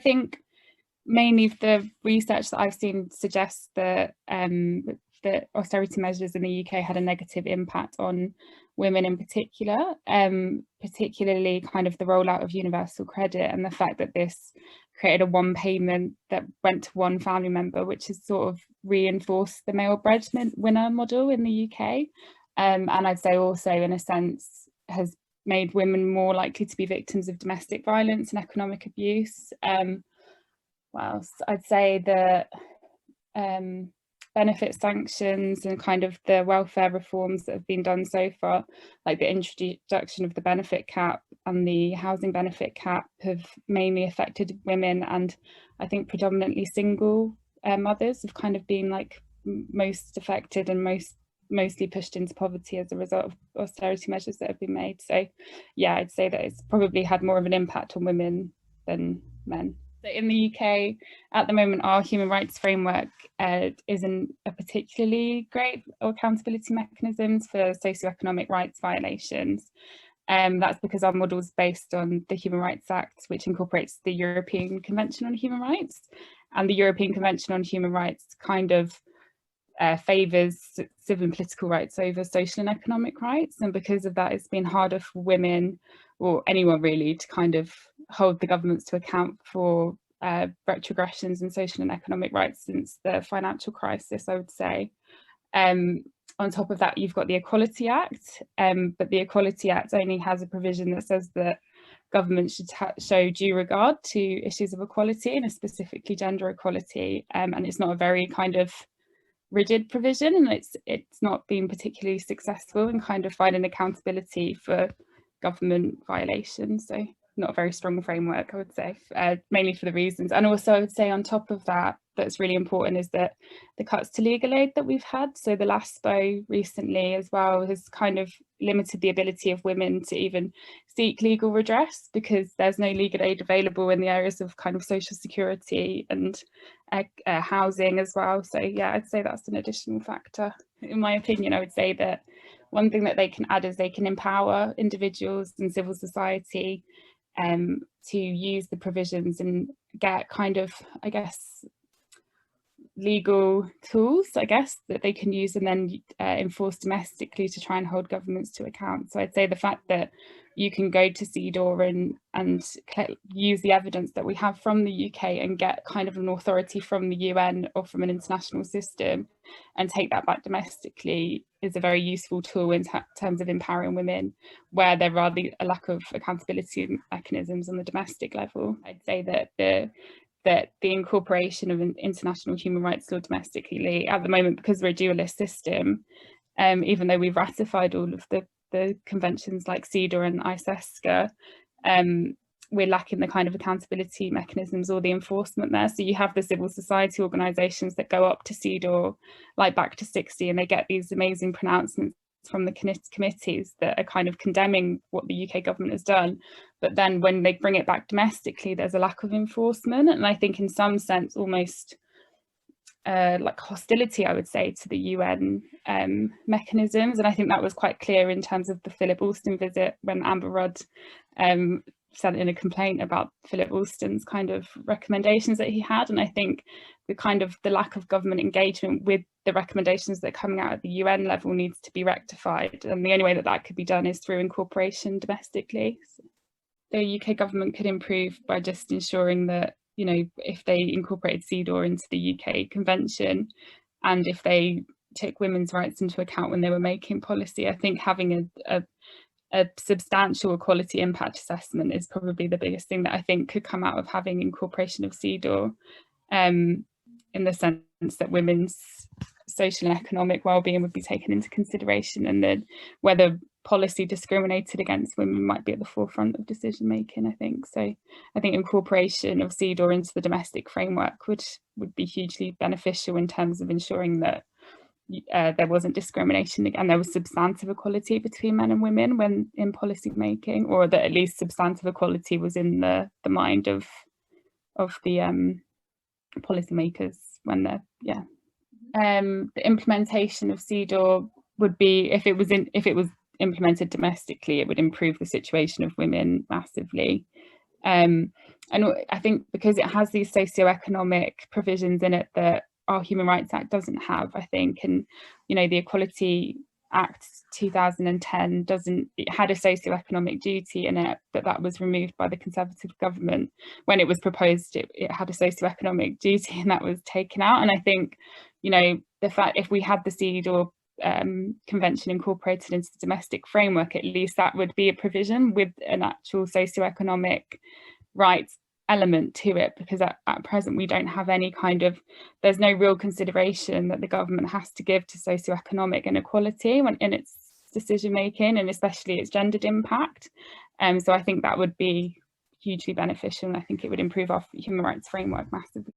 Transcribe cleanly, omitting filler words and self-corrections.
think mainly the research that I've seen suggests that the austerity measures in the UK had a negative impact on women in particular, particularly kind of the rollout of universal credit and the fact that this created a one payment that went to one family member, which has sort of reinforced the male breadwinner model in the UK. And I'd say also, in a sense, has made women more likely to be victims of domestic violence and economic abuse. Well, I'd say that benefit sanctions and kind of the welfare reforms that have been done so far, like the introduction of the benefit cap and the housing benefit cap, have mainly affected women, and I think predominantly single mothers have kind of been like most affected and mostly pushed into poverty as a result of austerity measures that have been made. So yeah, I'd say that it's probably had more of an impact on women than men. So in the UK at the moment, our human rights framework isn't a particularly great accountability mechanisms for socioeconomic rights violations. That's because our model is based on the Human Rights Act, which incorporates the European Convention on Human Rights, and the European Convention on Human Rights kind of favours civil and political rights over social and economic rights, and because of that it's been harder for women, or anyone really, to kind of hold the governments to account for retrogressions in social and economic rights since the financial crisis, I would say. On top of that, you've got the Equality Act, but the Equality Act only has a provision that says that governments should show due regard to issues of equality, and specifically gender equality, and it's not a very kind of rigid provision, and it's not been particularly successful in kind of finding accountability for government violations. So not a very strong framework, I would say, mainly for the reasons. And also I would say on top of that, that's really important is that the cuts to legal aid that we've had, so the LASPO recently as well, has kind of limited the ability of women to even seek legal redress, because there's no legal aid available in the areas of kind of social security and housing as well. So yeah, I'd say that's an additional factor. In my opinion, I would say that one thing that they can add is they can empower individuals and civil society to use the provisions and get kind of, I guess, legal tools, I guess, that they can use and then enforce domestically to try and hold governments to account. So I'd say the fact that you can go to CEDAW and use the evidence that we have from the UK and get kind of an authority from the UN or from an international system and take that back domestically is a very useful tool in terms of empowering women where there are a lack of accountability mechanisms on the domestic level. I'd say that the incorporation of an international human rights law domestically at the moment, because we're a dualist system, even though we've ratified all of the conventions like CEDAW and ICESCA, we're lacking the kind of accountability mechanisms or the enforcement there. So you have the civil society organisations that go up to CEDAW, like Back to 60, and they get these amazing pronouncements from the committees that are kind of condemning what the UK government has done, but then when they bring it back domestically there's a lack of enforcement, and I think in some sense almost like hostility, I would say, to the UN mechanisms. And I think that was quite clear in terms of the Philip Alston visit, when Amber Rudd sent in a complaint about Philip Alston's kind of recommendations that he had. And I think the lack of government engagement with the recommendations that are coming out at the UN level needs to be rectified, and the only way that that could be done is through incorporation domestically. So the UK government could improve by just ensuring that, you know, if they incorporated CEDAW into the UK convention and if they took women's rights into account when they were making policy, I think having a substantial equality impact assessment is probably the biggest thing that I think could come out of having incorporation of CEDAW, in the sense that women's social and economic well-being would be taken into consideration, and then whether policy discriminated against women might be at the forefront of decision making, I think. So I think incorporation of CEDAW into the domestic framework would be hugely beneficial in terms of ensuring that there wasn't discrimination and there was substantive equality between men and women when in policy making, or that at least substantive equality was in the mind of the policymakers when they're the implementation of CEDAW would be, if it was implemented domestically, it would improve the situation of women massively. And I think because it has these socioeconomic provisions in it that our Human Rights Act doesn't have, I think, and the Equality Act 2010 it had a socioeconomic duty in it, but that was removed by the Conservative government when it was proposed. It had a socioeconomic duty, and that was taken out. And I think, the fact if we had the CEDAW convention incorporated into the domestic framework, at least that would be a provision with an actual socioeconomic rights element to it, because at present we don't have any there's no real consideration that the government has to give to socioeconomic inequality in its decision making, and especially its gendered impact. So I think that would be hugely beneficial, and I think it would improve our human rights framework massively.